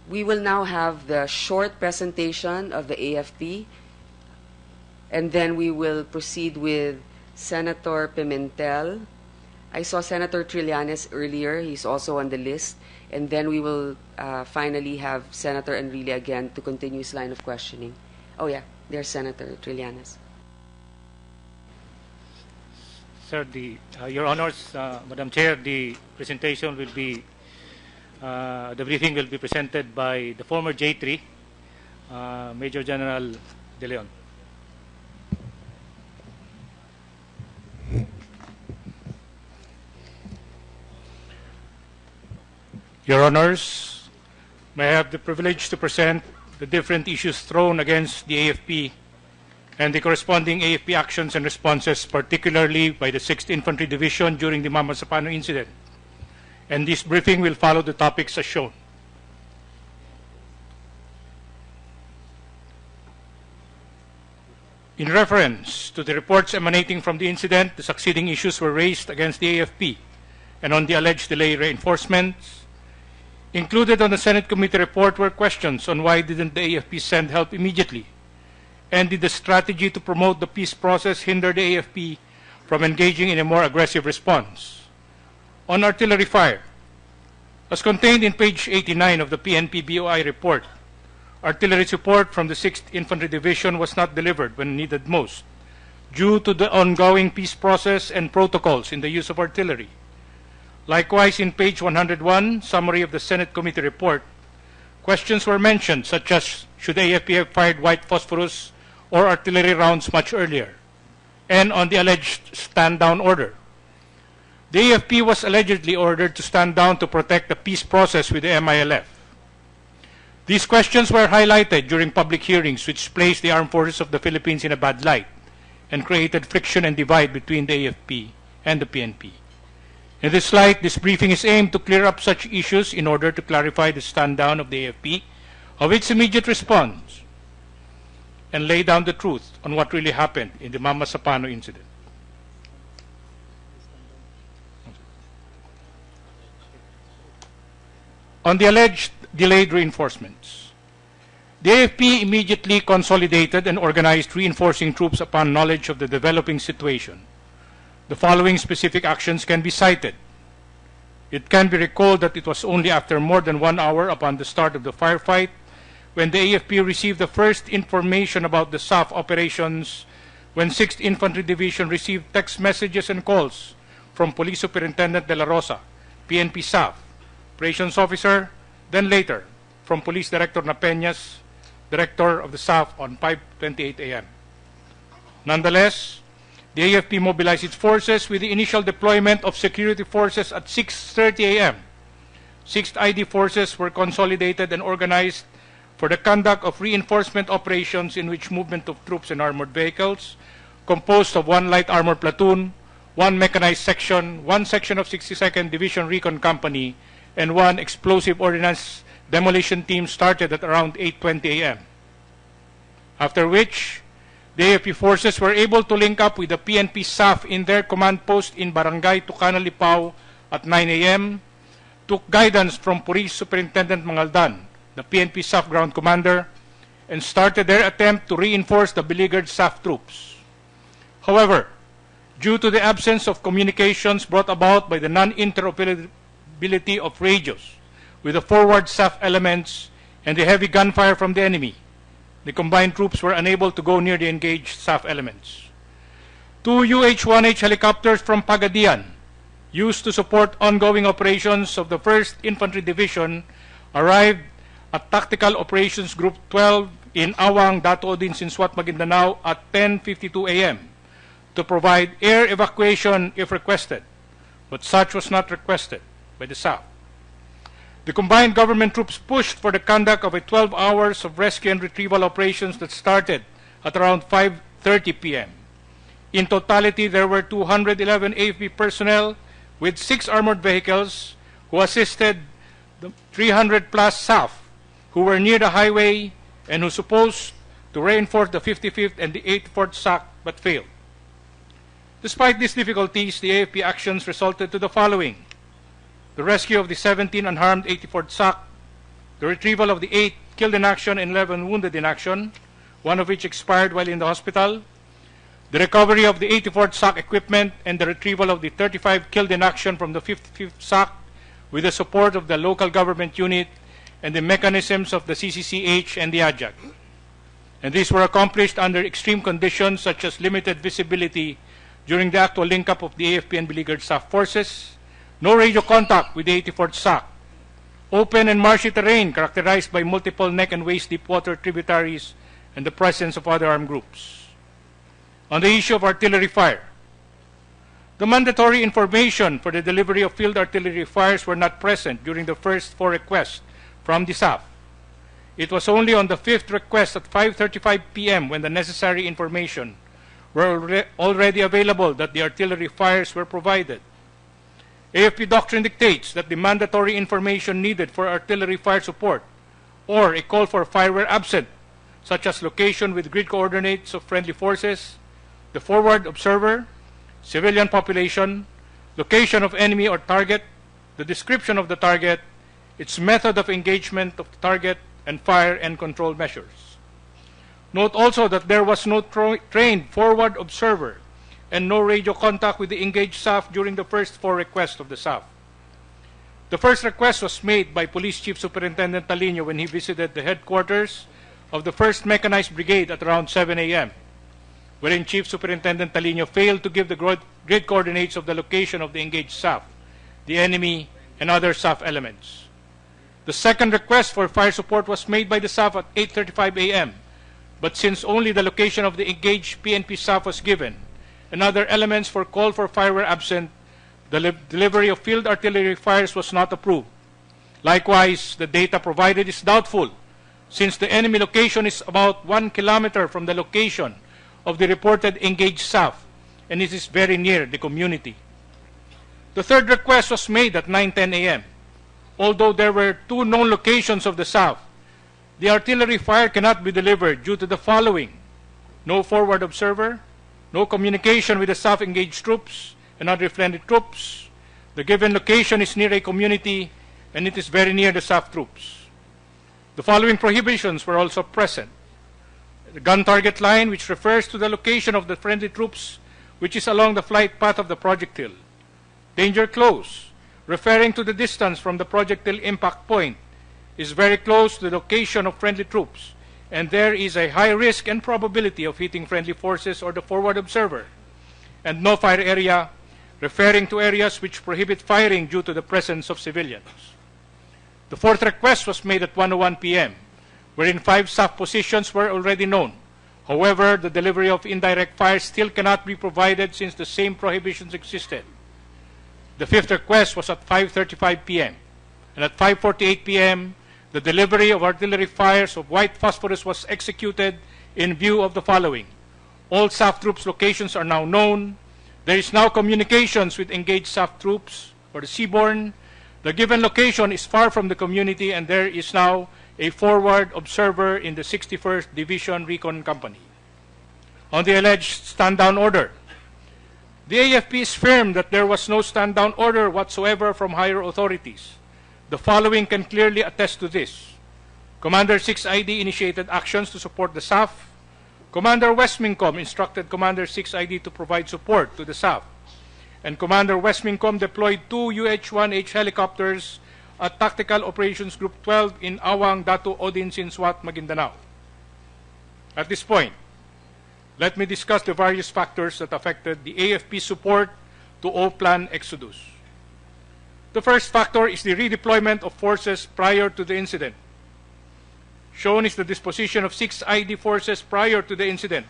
We will now have the short presentation of the AFP, and then we will proceed with Senator Pimentel. I saw Senator Trillanes earlier. He's also on the list. And then we will finally have Senator Enrile again to continue his line of questioning. Oh, yeah, there's Senator Trillanes. Sir, Your Honors, Madam Chair, the presentation will be, the briefing will be presented by the former J3, Major General De Leon. Your Honors, may I have the privilege to present the different issues thrown against the AFP and the corresponding AFP actions and responses, particularly by the 6th Infantry Division during the Mamasapano incident. And this briefing will follow the topics as shown. In reference to the reports emanating from the incident, the succeeding issues were raised against the AFP, and on the alleged delay reinforcements. Included on the Senate Committee report were questions on why didn't the AFP send help immediately, and did the strategy to promote the peace process hinder the AFP from engaging in a more aggressive response. On artillery fire, as contained in page 89 of the PNP BOI report, artillery support from the 6th Infantry Division was not delivered when needed most, due to the ongoing peace process and protocols in the use of artillery. Likewise, in page 101, summary of the Senate Committee report, questions were mentioned such as should AFP have fired white phosphorus or artillery rounds much earlier, and on the alleged stand-down order. The AFP was allegedly ordered to stand down to protect the peace process with the MILF. These questions were highlighted during public hearings which placed the armed forces of the Philippines in a bad light and created friction and divide between the AFP and the PNP. In this light, this briefing is aimed to clear up such issues in order to clarify the stand-down of the AFP, of its immediate response, and lay down the truth on what really happened in the Mamasapano incident. On the alleged delayed reinforcements, the AFP immediately consolidated and organized reinforcing troops upon knowledge of the developing situation. The following specific actions can be cited. It can be recalled that it was only after more than 1 hour upon the start of the firefight when the AFP received the first information about the SAF operations, when 6th Infantry Division received text messages and calls from Police Superintendent De La Rosa, PNP SAF, Operations Officer, then later from Police Director Napeñas, Director of the SAF on 5:28 a.m. Nonetheless, the AFP mobilized its forces with the initial deployment of security forces at 6:30 a.m. 6th ID forces were consolidated and organized for the conduct of reinforcement operations in which movement of troops and armored vehicles, composed of 1 light armor platoon, 1 mechanized section, 1 section of 62nd Division Recon Company, and 1 explosive ordnance demolition team started at around 8:20 a.m. After which, the AFP forces were able to link up with the PNP SAF in their command post in Barangay Tucanan Lipao at 9 a.m., took guidance from Police Superintendent Mangaldan, the PNP SAF ground commander, and started their attempt to reinforce the beleaguered SAF troops. However, due to the absence of communications brought about by the non-interoperability of radios with the forward SAF elements and the heavy gunfire from the enemy, the combined troops were unable to go near the engaged SAF elements. 2 UH-1H helicopters from Pagadian, used to support ongoing operations of the 1st Infantry Division, arrived at Tactical Operations Group 12 in Awang, Dato-Odin, Sinsuat, Maguindanao at 10:52 a.m. to provide air evacuation if requested, but such was not requested by the SAF. The combined government troops pushed for the conduct of a 12 hours of rescue and retrieval operations that started at around 5:30 p.m. In totality, there were 211 AFP personnel with 6 armored vehicles who assisted the 300-plus SAF who were near the highway and who supposed to reinforce the 55th and the 84th SAC but failed. Despite these difficulties, the AFP actions resulted to the following: the rescue of the 17 unharmed 84th SAC, the retrieval of the 8 killed in action and 11 wounded in action, one of which expired while in the hospital, the recovery of the 84th SAC equipment, and the retrieval of the 35 killed in action from the 55th SAC with the support of the local government unit and the mechanisms of the CCCH and the AJAC. And these were accomplished under extreme conditions such as limited visibility during the actual link-up of the AFP and beleaguered SAF forces, no radio contact with the 84th SAC, open and marshy terrain characterized by multiple neck and waist deep water tributaries, and the presence of other armed groups. On the issue of artillery fire, the mandatory information for the delivery of field artillery fires were not present during the first 4 requests from the SAF. It was only on the 5th request at 5:35 p.m. when the necessary information were already available that the artillery fires were provided. AFP doctrine dictates that the mandatory information needed for artillery fire support or a call for fire were absent, such as location with grid coordinates of friendly forces, the forward observer, civilian population, location of enemy or target, the description of the target, its method of engagement of the target, and fire and control measures. Note also that there was no trained forward observer and no radio contact with the engaged SAF during the first 4 requests of the SAF. The first request was made by Police Chief Superintendent Talino when he visited the headquarters of the 1st Mechanized Brigade at around 7 a.m., wherein Chief Superintendent Talino failed to give the grid coordinates of the location of the engaged SAF, the enemy, and other SAF elements. The second request for fire support was made by the SAF at 8:35 a.m., but since only the location of the engaged PNP SAF was given, and other elements for call for fire were absent, the delivery of field artillery fires was not approved. Likewise, the data provided is doubtful, since the enemy location is about 1 kilometer from the location of the reported engaged SAF, and it is very near the community. The third request was made at 9:10 a.m. Although there were 2 known locations of the SAF, the artillery fire cannot be delivered due to the following: no forward observer, no communication with the SAF engaged troops and other friendly troops. The given location is near a community, and it is very near the SAF troops. The following prohibitions were also present: the gun target line, which refers to the location of the friendly troops, which is along the flight path of the projectile; danger close, referring to the distance from the projectile impact point, is very close to the location of friendly troops, and there is a high risk and probability of hitting friendly forces or the forward observer; and no fire area, referring to areas which prohibit firing due to the presence of civilians. The fourth request was made at 1:01 p.m., wherein 5 SAF positions were already known. However, the delivery of indirect fire still cannot be provided since the same prohibitions existed. The fifth request was at 5:35 p.m., and at 5:48 p.m., the delivery of artillery fires of white phosphorus was executed in view of the following: all SAF troops' locations are now known. There is now communications with engaged SAF troops or the seaborne. The given location is far from the community, and there is now a forward observer in the 61st Division Recon Company. On the alleged stand-down order, the AFP is firm that there was no stand-down order whatsoever from higher authorities. The following can clearly attest to this: Commander 6ID initiated actions to support the SAF. Commander Westmincom instructed Commander 6ID to provide support to the SAF. And Commander Westmincom deployed 2 UH-1H helicopters at Tactical Operations Group 12 in Awang, Datu, Odin, Sinswat, Maguindanao. At this point, let me discuss the various factors that affected the AFP support to O-Plan Exodus. The first factor is the redeployment of forces prior to the incident. Shown is the disposition of 6ID forces prior to the incident.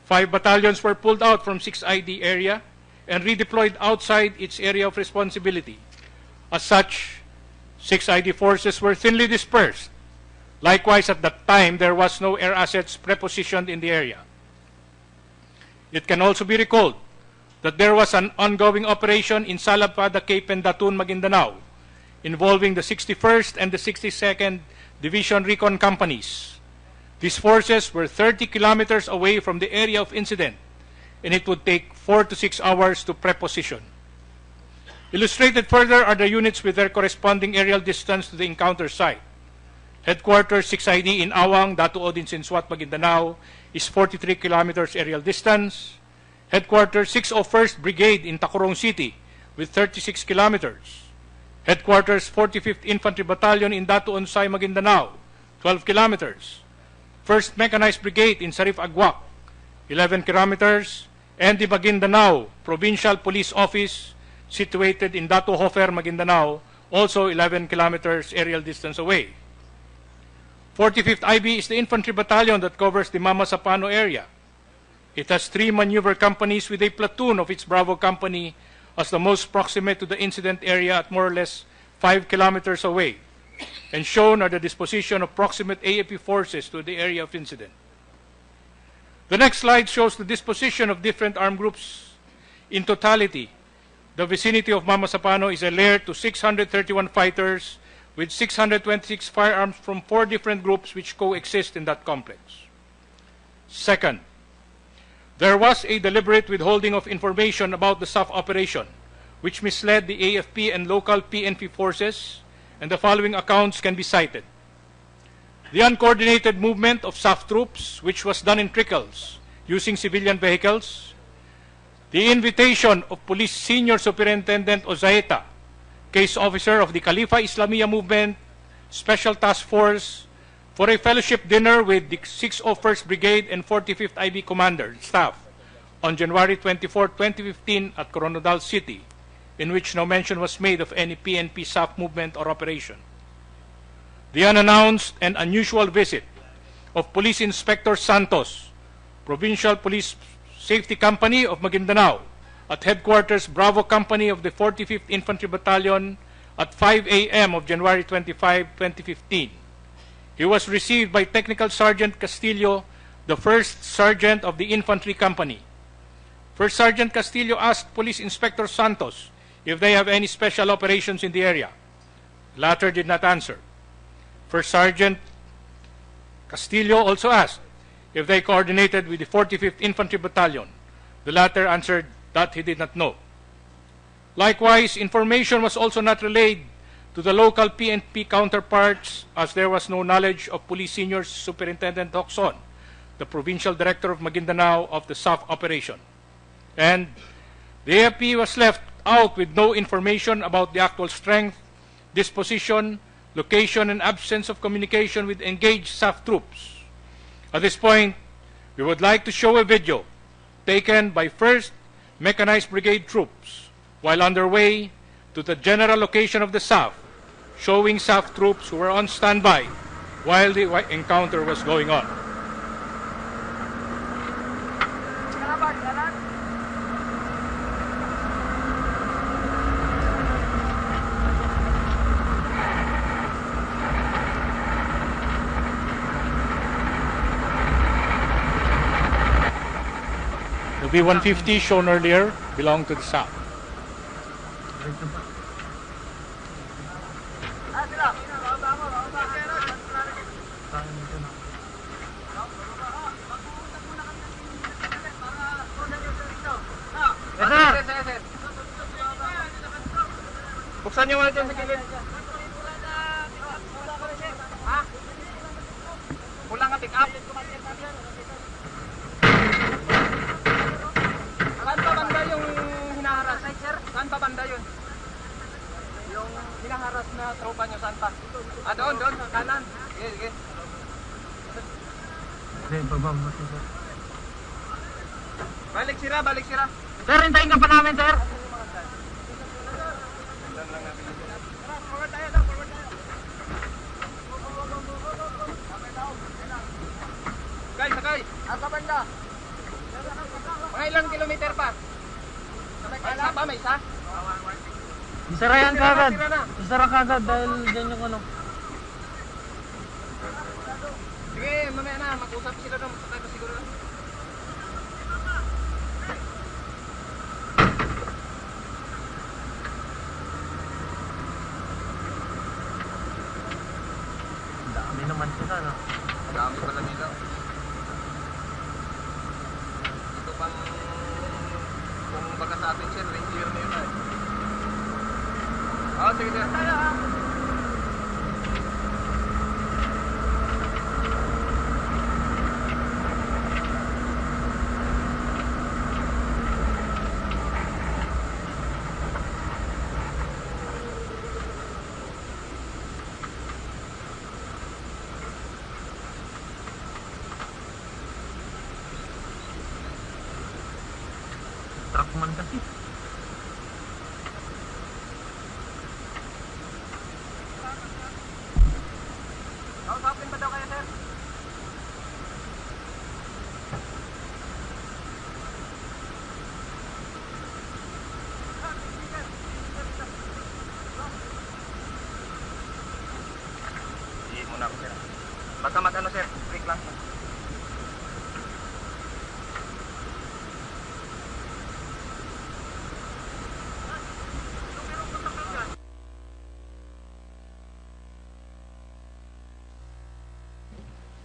5 battalions were pulled out from 6ID area and redeployed outside its area of responsibility. As such, 6ID forces were thinly dispersed. Likewise, at that time, there was no air assets prepositioned in the area. It can also be recalled that there was an ongoing operation in Salapada, Cape and Datun, Maguindanao, involving the 61st and the 62nd Division Recon Companies. These forces were 30 kilometers away from the area of incident, and it would take 4 to 6 hours to preposition. Illustrated further are the units with their corresponding aerial distance to the encounter site. Headquarters 6ID in Awang, Datu Odin Sinswat, Maguindanao is 43 kilometers aerial distance. Headquarters 601st Brigade in Tacurong City with 36 kilometers. Headquarters 45th Infantry Battalion in Datu Onsay, Maguindanao, 12 kilometers. 1st Mechanized Brigade in Sarif Agwak, 11 kilometers. And the Maguindanao Provincial Police Office, situated in Datu Hofer, Maguindanao, also 11 kilometers aerial distance away. 45th IB is the infantry battalion that covers the Mamasapano area. It has 3 maneuver companies with a platoon of its Bravo company as the most proximate to the incident area at more or less 5 kilometers away, and shown are the disposition of proximate AFP forces to the area of incident. The next slide shows the disposition of different armed groups. In totality, the vicinity of Mamasapano is alert to 631 fighters with 626 firearms from 4 different groups which coexist in that complex. Second, there was a deliberate withholding of information about the SAF operation, which misled the AFP and local PNP forces, and the following accounts can be cited. The uncoordinated movement of SAF troops, which was done in trickles using civilian vehicles. The invitation of Police Senior Superintendent Ozaeta, case officer of the Khalifa Islamiyah Movement Special Task Force, for a fellowship dinner with the 601st Brigade and 45th IB Commander staff on January 24, 2015 at Coronadal City, in which no mention was made of any PNP SAF movement or operation. The unannounced and unusual visit of Police Inspector Santos, Provincial Police Safety Company of Maguindanao, at Headquarters Bravo Company of the 45th Infantry Battalion at 5 a.m. of January 25, 2015. He was received by Technical Sergeant Castillo, the First Sergeant of the Infantry Company. First Sergeant Castillo asked Police Inspector Santos if they have any special operations in the area. The latter did not answer. First Sergeant Castillo also asked if they coordinated with the 45th Infantry Battalion. The latter answered that he did not know. Likewise, information was also not relayed to the local PNP counterparts, as there was no knowledge of Police Senior Superintendent Hoxon, the Provincial Director of Maguindanao, of the SAF operation. And the AFP was left out with no information about the actual strength, disposition, location, and absence of communication with engaged SAF troops. At this point, we would like to show a video taken by 1st Mechanized Brigade troops while underway to the general location of the SAF, showing SAF troops who were on standby while the encounter was going on. The B-150 shown earlier belonged to the SAF. Buksan niyo muna dyan sa kilid. Ha? Wala nga pick up. Saan pa banda yung hinaharas? Saan pa banda yun? Yung hinaharas na tropa nyo, saan pa? Ah, doon, kanan. Sige, sige. Babam mo sir. Balik sira. Sir, hintayin ka pa namin, sir. Sakay. Asa banda? Mga ilang kilometer pa? May isa pa, may isa? Isara yan kagad. Isara kagad dahil dyan yung ano. Sige, mamaya na. Mag-usap sila doon. Sakay pa siguro na. Dami naman sila, no? Dami pala nila. Ito pang kung baka sa atin sir, ranger na yun. sige, sir. Truck man kasi. Kausapin ba daw kayo, sir? Hindi muna ako, sir. Basta mag-ano, sir. Break lang.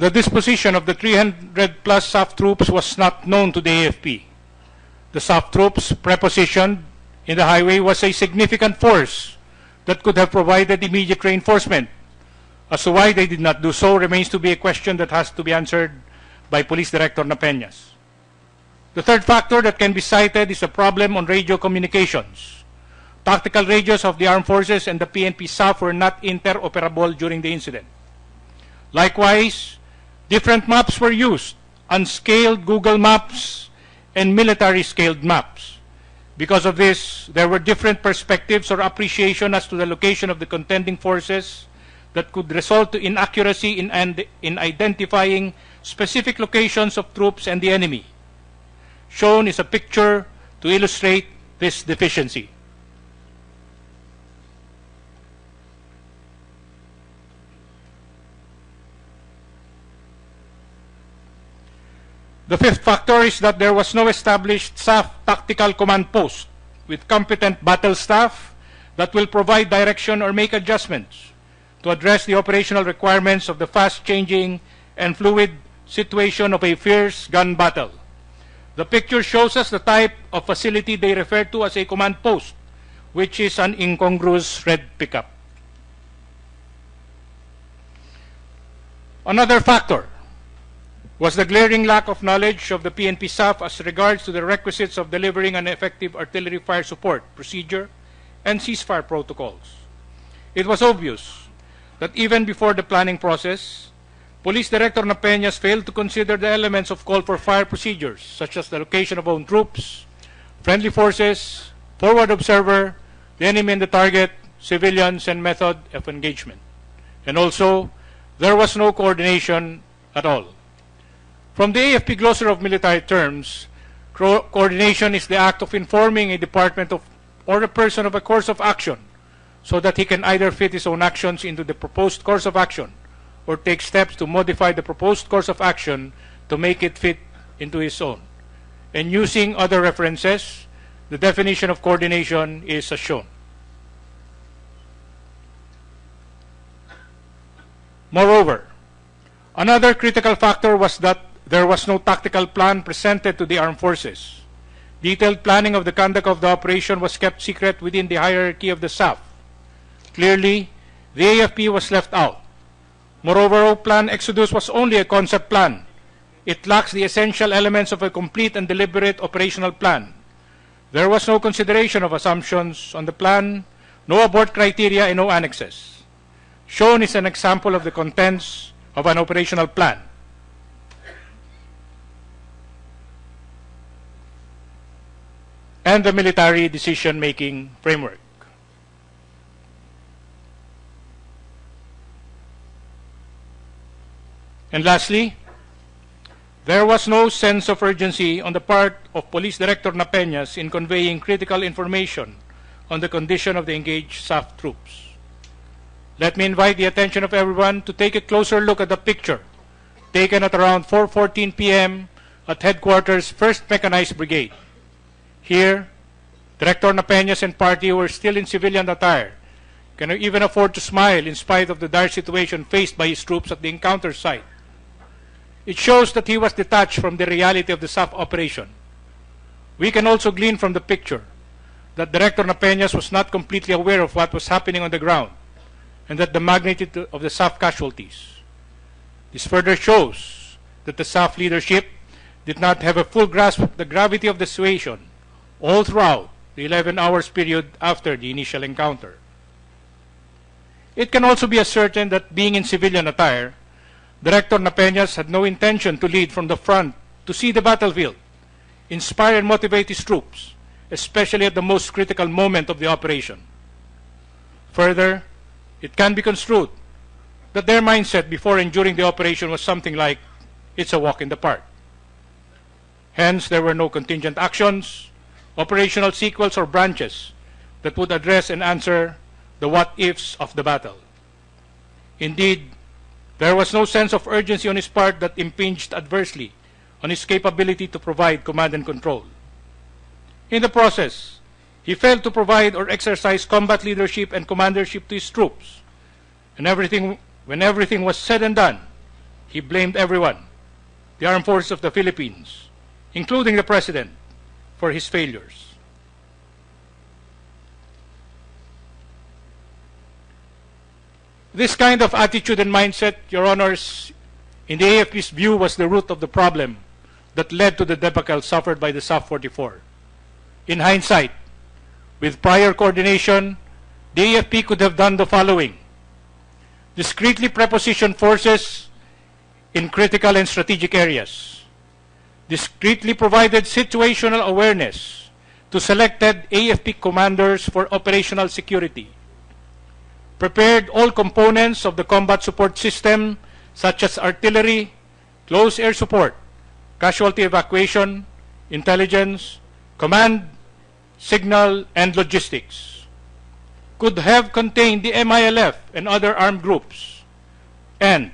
The disposition of the 300-plus SAF troops was not known to the AFP. The SAF troops prepositioned in the highway was a significant force that could have provided immediate reinforcement. As to why they did not do so remains to be a question that has to be answered by Police Director Napeñas. The third factor that can be cited is a problem on radio communications. Tactical radios of the armed forces and the PNP SAF were not interoperable during the incident. Likewise, different maps were used, unscaled Google Maps and military-scaled maps. Because of this, there were different perspectives or appreciation as to the location of the contending forces that could result to inaccuracy in identifying specific locations of troops and the enemy. Shown is a picture to illustrate this deficiency. The fifth factor is that there was no established SAF tactical command post with competent battle staff that will provide direction or make adjustments to address the operational requirements of the fast-changing and fluid situation of a fierce gun battle. The picture shows us the type of facility they refer to as a command post, which is an incongruous red pickup. Another factor was the glaring lack of knowledge of the PNP SAF as regards to the requisites of delivering an effective artillery fire support procedure and ceasefire protocols. It was obvious that even before the planning process, Police Director Napeñas failed to consider the elements of call for fire procedures, such as the location of own troops, friendly forces, forward observer, the enemy and the target, civilians, and method of engagement. And also, there was no coordination at all. From the AFP glossary of military terms, coordination is the act of informing a department of or a person of a course of action so that he can either fit his own actions into the proposed course of action or take steps to modify the proposed course of action to make it fit into his own. And using other references, the definition of coordination is as shown. Moreover, another critical factor was that there was no tactical plan presented to the armed forces. Detailed planning of the conduct of the operation was kept secret within the hierarchy of the SAF. Clearly, the AFP was left out. Moreover, Plan Exodus was only a concept plan. It lacks the essential elements of a complete and deliberate operational plan. There was no consideration of assumptions on the plan, no abort criteria, and no annexes. Shown is an example of the contents of an operational plan. And the military decision-making framework. And lastly, there was no sense of urgency on the part of Police Director Napeñas in conveying critical information on the condition of the engaged SAF troops. Let me invite the attention of everyone to take a closer look at the picture taken at around 4:14 p.m. at Headquarters 1st Mechanized Brigade. Here, Director Napeñas and party were still in civilian attire, can even afford to smile in spite of the dire situation faced by his troops at the encounter site. It shows that he was detached from the reality of the SAF operation. We can also glean from the picture that Director Napeñas was not completely aware of what was happening on the ground and that the magnitude of the SAF casualties. This further shows that the SAF leadership did not have a full grasp of the gravity of the situation all throughout the 11 hours period after the initial encounter. It can also be ascertained that being in civilian attire, Director Napeñas had no intention to lead from the front to see the battlefield, inspire and motivate his troops, especially at the most critical moment of the operation. Further, it can be construed that their mindset before and during the operation was something like, it's a walk in the park. Hence, there were no contingent actions, operational sequels or branches that would address and answer the what-ifs of the battle. Indeed, there was no sense of urgency on his part that impinged adversely on his capability to provide command and control. In the process, he failed to provide or exercise combat leadership and commandership to his troops. And when everything was said and done, he blamed everyone, the armed forces of the Philippines, including the President, for his failures. This kind of attitude and mindset, Your Honors, in the AFP's view was the root of the problem that led to the debacle suffered by the SAF 44. In hindsight, with prior coordination, the AFP could have done the following: discreetly preposition forces in critical and strategic areas, discreetly provided situational awareness to selected AFP commanders for operational security, prepared all components of the combat support system such as artillery, close air support, casualty evacuation, intelligence, command, signal, and logistics, could have contained the MILF and other armed groups, and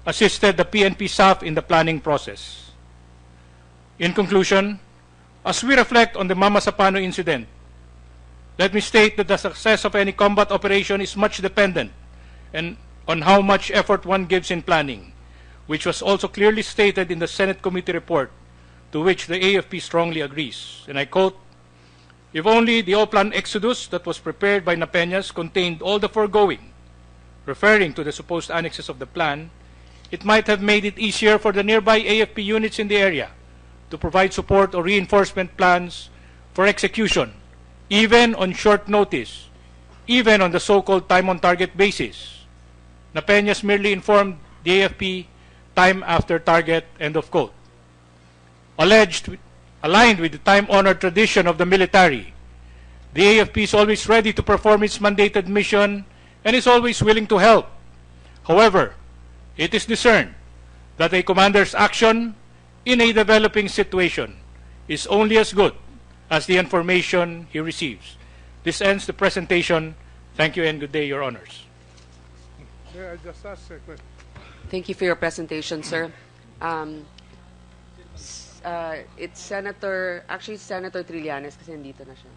assisted the PNP SAF in the planning process. In conclusion, as we reflect on the Mamasapano incident, let me state that the success of any combat operation is much dependent on how much effort one gives in planning, which was also clearly stated in the Senate Committee report, to which the AFP strongly agrees. And I quote, "If only the all-plan exodus that was prepared by Napeñas contained all the foregoing," referring to the supposed annexes of the plan, "it might have made it easier for the nearby AFP units in the area to provide support or reinforcement plans for execution, even on short notice, even on the so-called time-on-target basis. Napeñas merely informed the AFP time after target," end of quote. Aligned with the time-honored tradition of the military, the AFP is always ready to perform its mandated mission and is always willing to help. However, it is discerned that a commander's action in a developing situation is only as good as the information he receives. This ends the presentation. Thank you and good day, Your Honors. May I just ask a question? Thank you for your presentation, sir. It's Senator Trillanes kasi nandito na siya.